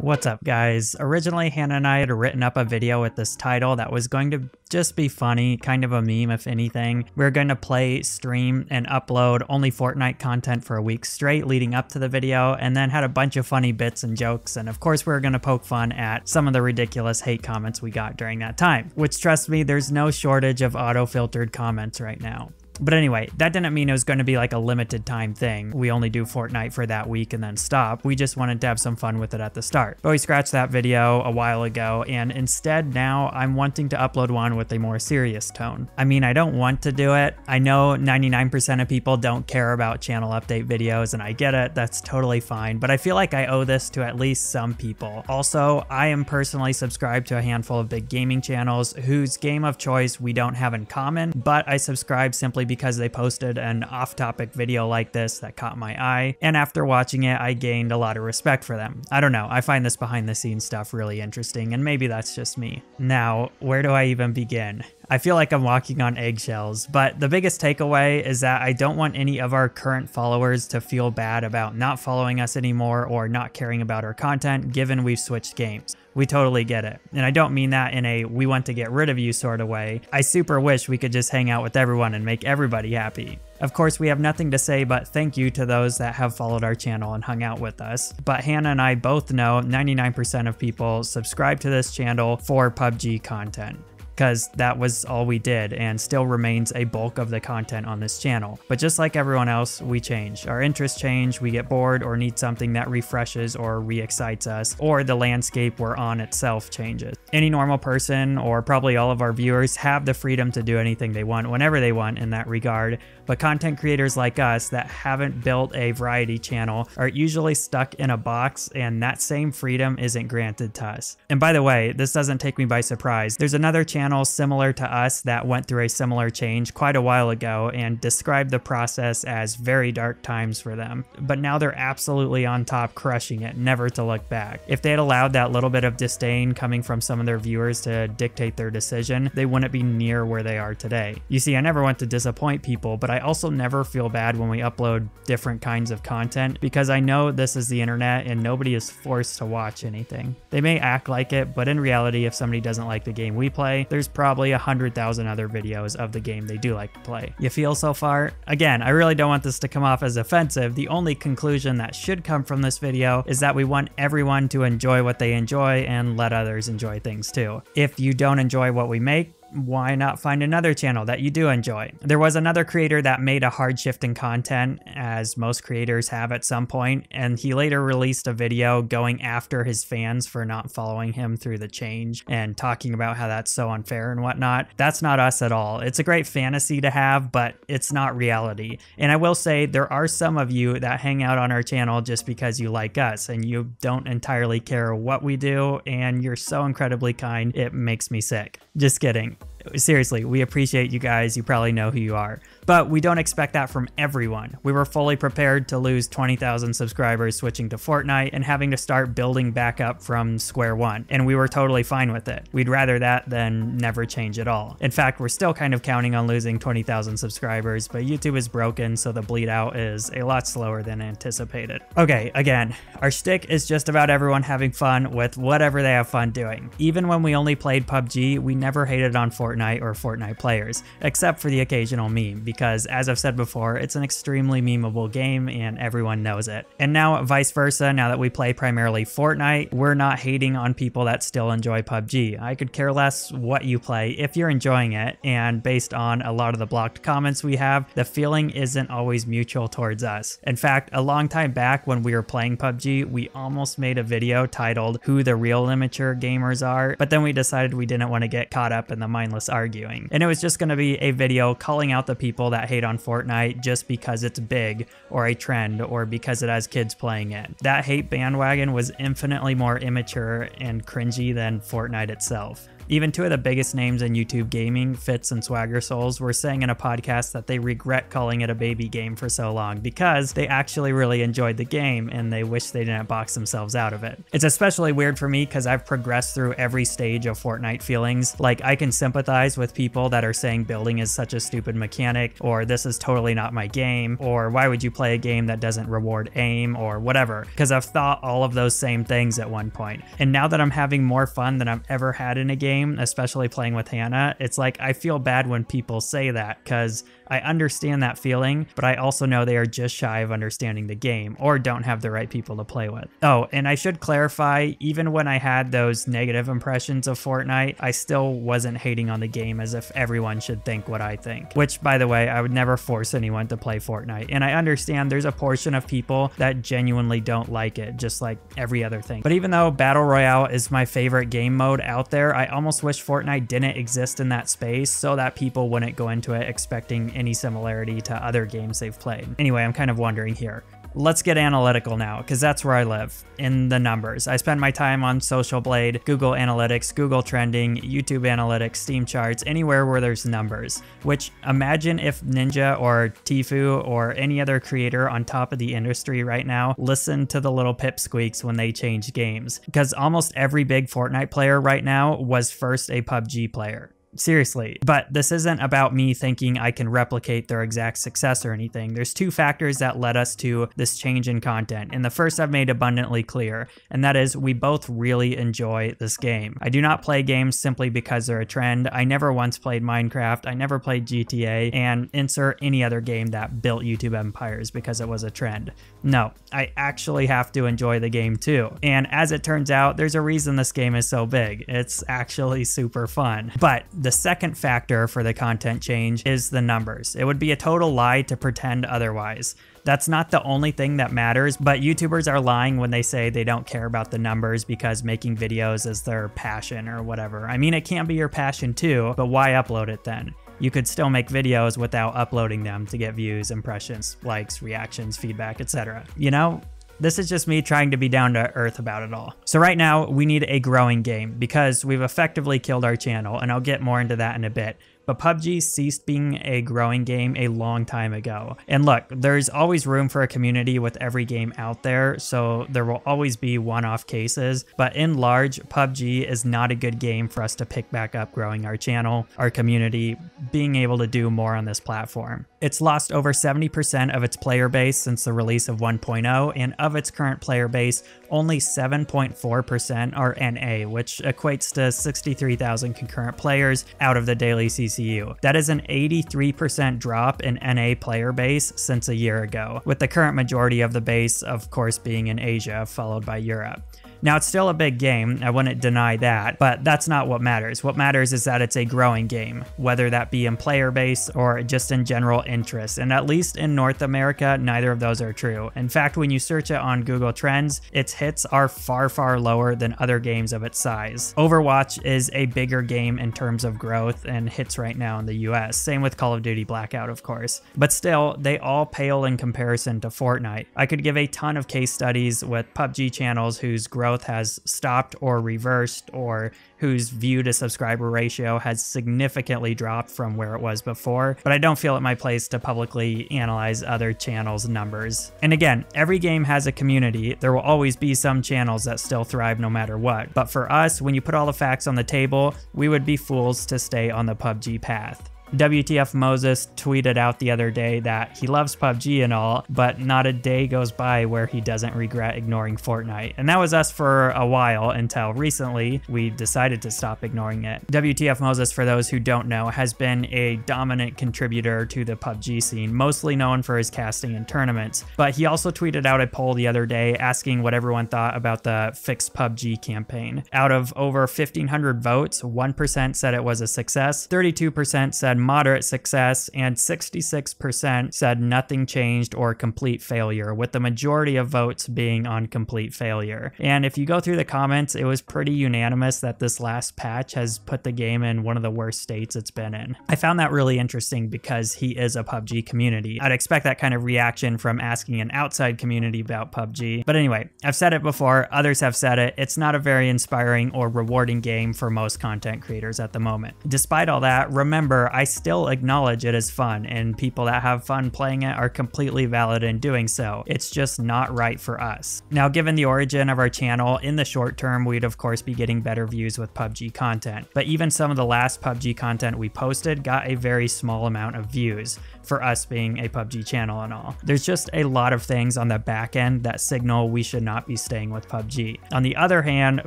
What's up, guys? Originally, Hannah and I had written up a video with this title that was going to just be funny, kind of a meme if anything. We were going to play, stream, and upload only Fortnite content for a week straight leading up to the video, and then had a bunch of funny bits and jokes, and of course we were going to poke fun at some of the ridiculous hate comments we got during that time, which, trust me, there's no shortage of auto-filtered comments right now. But anyway, that didn't mean it was going to be like a limited time thing. We only do Fortnite for that week and then stop. We just wanted to have some fun with it at the start. But we scratched that video a while ago, and instead now I'm wanting to upload one with a more serious tone. I mean, I don't want to do it. I know 99% of people don't care about channel update videos, and I get it. That's totally fine. But I feel like I owe this to at least some people. Also, I am personally subscribed to a handful of big gaming channels whose game of choice we don't have in common, but I subscribe simply because they posted an off-topic video like this that caught my eye, and after watching it I gained a lot of respect for them. I don't know, I find this behind the scenes stuff really interesting, and maybe that's just me. Now, where do I even begin? I feel like I'm walking on eggshells, but the biggest takeaway is that I don't want any of our current followers to feel bad about not following us anymore or not caring about our content given we've switched games. We totally get it. And I don't mean that in a we want to get rid of you sort of way. I super wish we could just hang out with everyone and make everybody happy. Of course, we have nothing to say but thank you to those that have followed our channel and hung out with us. But Hannah and I both know 99% of people subscribe to this channel for PUBG content, because that was all we did and still remains a bulk of the content on this channel. But just like everyone else, we change. Our interests change, we get bored or need something that refreshes or re-excites us, or the landscape we're on itself changes. Any normal person, or probably all of our viewers, have the freedom to do anything they want whenever they want in that regard, but content creators like us that haven't built a variety channel are usually stuck in a box, and that same freedom isn't granted to us. And by the way, this doesn't take me by surprise. There's another channel similar to us that went through a similar change quite a while ago and described the process as very dark times for them. But now they're absolutely on top, crushing it, never to look back. If they had allowed that little bit of disdain coming from some of their viewers to dictate their decision, they wouldn't be near where they are today. You see, I never want to disappoint people, but I also never feel bad when we upload different kinds of content, because I know this is the internet and nobody is forced to watch anything. They may act like it, but in reality, if somebody doesn't like the game we play, there's probably 100,000 other videos of the game they do like to play. You feel so far? Again, I really don't want this to come off as offensive. The only conclusion that should come from this video is that we want everyone to enjoy what they enjoy and let others enjoy things too. If you don't enjoy what we make, why not find another channel that you do enjoy? There was another creator that made a hard shift in content, as most creators have at some point, and he later released a video going after his fans for not following him through the change and talking about how that's so unfair and whatnot. That's not us at all. It's a great fantasy to have, but it's not reality. And I will say there are some of you that hang out on our channel just because you like us and you don't entirely care what we do, and you're so incredibly kind, it makes me sick. Just kidding. Seriously, we appreciate you guys. You probably know who you are. But we don't expect that from everyone. We were fully prepared to lose 20,000 subscribers switching to Fortnite and having to start building back up from square one, and we were totally fine with it. We'd rather that than never change at all. In fact, we're still kind of counting on losing 20,000 subscribers, but YouTube is broken, so the bleed out is a lot slower than anticipated. Okay, again, our shtick is just about everyone having fun with whatever they have fun doing. Even when we only played PUBG, we never hated on Fortnite or Fortnite players, except for the occasional meme, because as I've said before, it's an extremely memeable game and everyone knows it. And now vice versa, now that we play primarily Fortnite, we're not hating on people that still enjoy PUBG. I could care less what you play if you're enjoying it, and based on a lot of the blocked comments we have, the feeling isn't always mutual towards us. In fact, a long time back when we were playing PUBG, we almost made a video titled "Who the Real Immature Gamers Are," but then we decided we didn't want to get caught up in the mindless arguing. And it was just going to be a video calling out the people that hate on Fortnite just because it's big or a trend or because it has kids playing it. That hate bandwagon was infinitely more immature and cringy than Fortnite itself. Even two of the biggest names in YouTube gaming, Fitz and Swagger Souls, were saying in a podcast that they regret calling it a baby game for so long because they actually really enjoyed the game and they wish they didn't box themselves out of it. It's especially weird for me because I've progressed through every stage of Fortnite feelings. Like, I can sympathize with people that are saying building is such a stupid mechanic, or this is totally not my game, or why would you play a game that doesn't reward aim, or whatever, because I've thought all of those same things at one point. And now that I'm having more fun than I've ever had in a game, especially playing with Hannah, it's like I feel bad when people say that because I understand that feeling, but I also know they are just shy of understanding the game or don't have the right people to play with. Oh, and I should clarify, even when I had those negative impressions of Fortnite, I still wasn't hating on the game as if everyone should think what I think. Which, by the way, I would never force anyone to play Fortnite. And I understand there's a portion of people that genuinely don't like it, just like every other thing. But even though Battle Royale is my favorite game mode out there, I almost wish Fortnite didn't exist in that space so that people wouldn't go into it expecting any similarity to other games they've played. Anyway, I'm kind of wondering here. Let's get analytical now, because that's where I live, in the numbers. I spend my time on S.K.W.A.D, Google Analytics, Google Trending, YouTube Analytics, Steam Charts, anywhere where there's numbers. Which, imagine if Ninja or Tfue or any other creator on top of the industry right now listened to the little pipsqueaks when they change games. Because almost every big Fortnite player right now was first a PUBG player. Seriously. But this isn't about me thinking I can replicate their exact success or anything. There's two factors that led us to this change in content, and the first I've made abundantly clear, and that is we both really enjoy this game. I do not play games simply because they're a trend. I never once played Minecraft, I never played GTA, and insert any other game that built YouTube empires because it was a trend. No, I actually have to enjoy the game too. And as it turns out, there's a reason this game is so big. It's actually super fun. But the second factor for the content change is the numbers. It would be a total lie to pretend otherwise. That's not the only thing that matters, but YouTubers are lying when they say they don't care about the numbers because making videos is their passion or whatever. I mean, it can be your passion too, but why upload it then? You could still make videos without uploading them to get views, impressions, likes, reactions, feedback, etc. You know? This is just me trying to be down to earth about it all. So right now, we need a growing game because we've effectively killed our channel, and I'll get more into that in a bit. But PUBG ceased being a growing game a long time ago. And look, there's always room for a community with every game out there, so there will always be one-off cases. But in large, PUBG is not a good game for us to pick back up growing our channel, our community, being able to do more on this platform. It's lost over 70% of its player base since the release of 1.0, and of its current player base, only 7.4% are NA, which equates to 63,000 concurrent players out of the daily CCU. That is an 83% drop in NA player base since a year ago, with the current majority of the base, of course, being in Asia, followed by Europe. Now, it's still a big game, I wouldn't deny that, but that's not what matters. What matters is that it's a growing game, whether that be in player base or just in general interest, and at least in North America, neither of those are true. In fact, when you search it on Google Trends, its hits are far, far lower than other games of its size. Overwatch is a bigger game in terms of growth and hits right now in the US, same with Call of Duty Blackout, of course. But still, they all pale in comparison to Fortnite. I could give a ton of case studies with PUBG channels whose growth has stopped or reversed, or whose view to subscriber ratio has significantly dropped from where it was before, but I don't feel it my place to publicly analyze other channels' numbers. And again, every game has a community. There will always be some channels that still thrive no matter what, but for us, when you put all the facts on the table, we would be fools to stay on the PUBG path. WTF Moses tweeted out the other day that he loves PUBG and all, but not a day goes by where he doesn't regret ignoring Fortnite. And that was us for a while until recently we decided to stop ignoring it. WTF Moses, for those who don't know, has been a dominant contributor to the PUBG scene, mostly known for his casting in tournaments. But he also tweeted out a poll the other day asking what everyone thought about the Fix PUBG campaign. Out of over 1,500 votes, 1% said it was a success, 32% said moderate success, and 66% said nothing changed or complete failure, with the majority of votes being on complete failure. And if you go through the comments, it was pretty unanimous that this last patch has put the game in one of the worst states it's been in. I found that really interesting because he is a PUBG community. I'd expect that kind of reaction from asking an outside community about PUBG. But anyway, I've said it before, others have said it, it's not a very inspiring or rewarding game for most content creators at the moment. Despite all that, remember, I still acknowledge it is fun, and people that have fun playing it are completely valid in doing so. It's just not right for us. Now, given the origin of our channel, in the short term, we'd of course be getting better views with PUBG content. But even some of the last PUBG content we posted got a very small amount of views, for us being a PUBG channel and all. There's just a lot of things on the back end that signal we should not be staying with PUBG. On the other hand,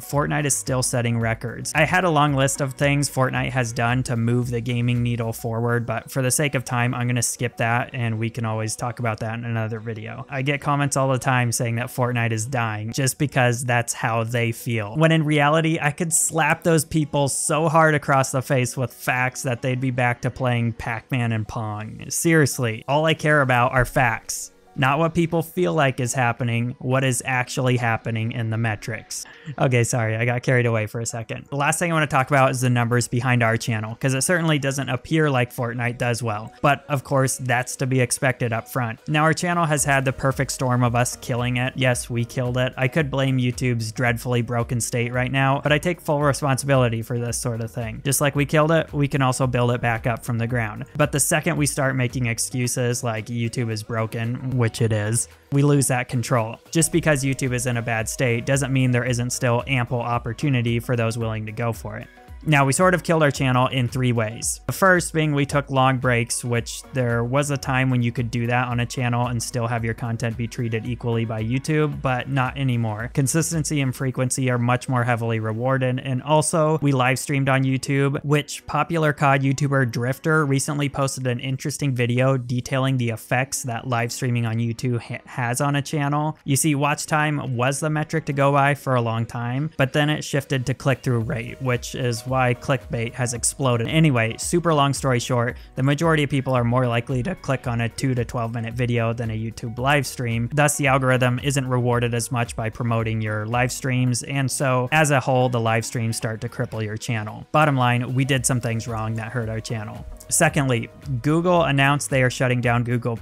Fortnite is still setting records. I had a long list of things Fortnite has done to move the gaming needle forward, but for the sake of time, I'm gonna skip that and we can always talk about that in another video. I get comments all the time saying that Fortnite is dying just because that's how they feel. When in reality, I could slap those people so hard across the face with facts that they'd be back to playing Pac-Man and Pong. Seriously, all I care about are facts. Not what people feel like is happening, what is actually happening in the metrics. Okay, sorry, I got carried away for a second. The last thing I want to talk about is the numbers behind our channel, because it certainly doesn't appear like Fortnite does well. But of course, that's to be expected up front. Now, our channel has had the perfect storm of us killing it. Yes, we killed it. I could blame YouTube's dreadfully broken state right now, but I take full responsibility for this sort of thing. Just like we killed it, we can also build it back up from the ground. But the second we start making excuses like YouTube is broken, which it is, we lose that control. Just because YouTube is in a bad state doesn't mean there isn't still ample opportunity for those willing to go for it. Now, we sort of killed our channel in 3 ways. The first being we took long breaks, which there was a time when you could do that on a channel and still have your content be treated equally by YouTube, but not anymore. Consistency and frequency are much more heavily rewarded, and also we live streamed on YouTube, which popular COD YouTuber Drifter recently posted an interesting video detailing the effects that live streaming on YouTube has on a channel. You see, watch time was the metric to go by for a long time, but then it shifted to click-through rate, which is why clickbait has exploded. Anyway, super long story short, the majority of people are more likely to click on a 2 to 12 minute video than a YouTube live stream. Thus, the algorithm isn't rewarded as much by promoting your live streams, and so as a whole, the live streams start to cripple your channel. Bottom line, we did some things wrong that hurt our channel. Secondly, Google announced they are shutting down Google+,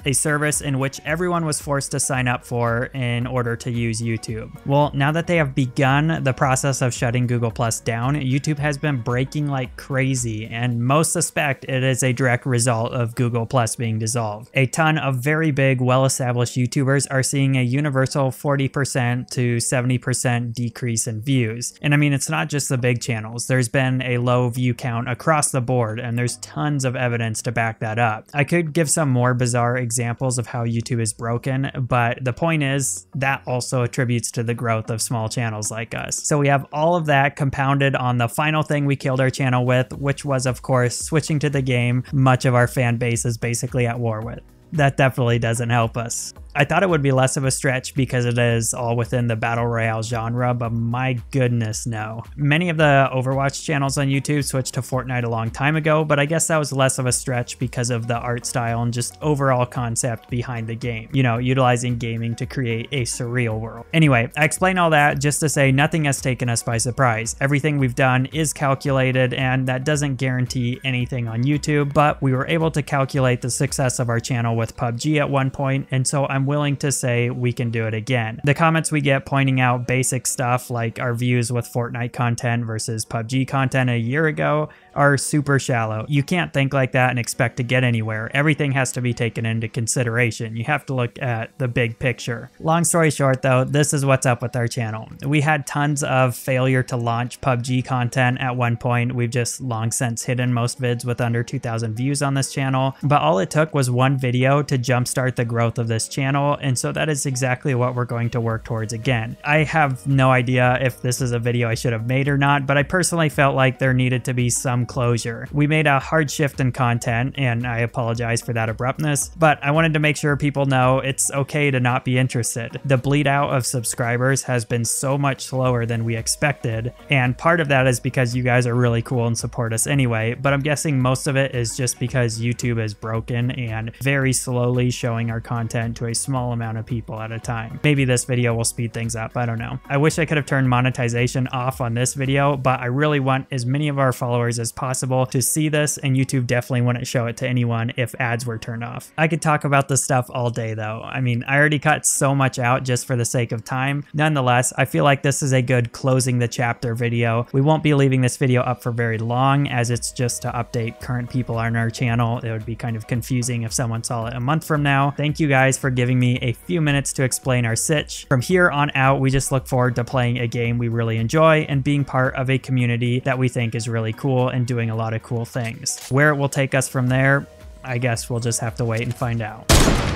a service in which everyone was forced to sign up for in order to use YouTube. Well, now that they have begun the process of shutting Google+ down, YouTube has been breaking like crazy, and most suspect it is a direct result of Google+ being dissolved. A ton of very big, well-established YouTubers are seeing a universal 40% to 70% decrease in views. And I mean, it's not just the big channels. There's been a low view count across the board, and there's tons of evidence to back that up. I could give some more bizarre examples of how YouTube is broken, but the point is that also attributes to the growth of small channels like us. So we have all of that compounded on the final thing we killed our channel with, which was of course switching to the game much of our fan base is basically at war with. That definitely doesn't help us. I thought it would be less of a stretch because it is all within the Battle Royale genre, but my goodness, no. Many of the Overwatch channels on YouTube switched to Fortnite a long time ago, but I guess that was less of a stretch because of the art style and just overall concept behind the game. You know, utilizing gaming to create a surreal world. Anyway, I explain all that just to say nothing has taken us by surprise. Everything we've done is calculated, and that doesn't guarantee anything on YouTube, but we were able to calculate the success of our channel with PUBG at one point, and so I'm willing to say we can do it again. The comments we get pointing out basic stuff like our views with Fortnite content versus PUBG content a year ago are super shallow. You can't think like that and expect to get anywhere. Everything has to be taken into consideration. You have to look at the big picture. Long story short though, this is what's up with our channel. We had tons of failure to launch PUBG content at one point. We've just long since hidden most vids with under 2,000 views on this channel, but all it took was one video to jumpstart the growth of this channel channel, and so that is exactly what we're going to work towards again. I have no idea if this is a video I should have made or not, but I personally felt like there needed to be some closure. We made a hard shift in content, and I apologize for that abruptness, but I wanted to make sure people know it's okay to not be interested. The bleed out of subscribers has been so much slower than we expected, and part of that is because you guys are really cool and support us anyway, but I'm guessing most of it is just because YouTube is broken and very slowly showing our content to a small amount of people at a time. Maybe this video will speed things up, I don't know. I wish I could have turned monetization off on this video, but I really want as many of our followers as possible to see this, and YouTube definitely wouldn't show it to anyone if ads were turned off. I could talk about this stuff all day though. I mean, I already cut so much out just for the sake of time. Nonetheless, I feel like this is a good closing the chapter video. We won't be leaving this video up for very long, as it's just to update current people on our channel. It would be kind of confusing if someone saw it a month from now. Thank you guys for giving me a few minutes to explain our sitch. From here on out, we just look forward to playing a game we really enjoy and being part of a community that we think is really cool and doing a lot of cool things. Where it will take us from there, I guess we'll just have to wait and find out.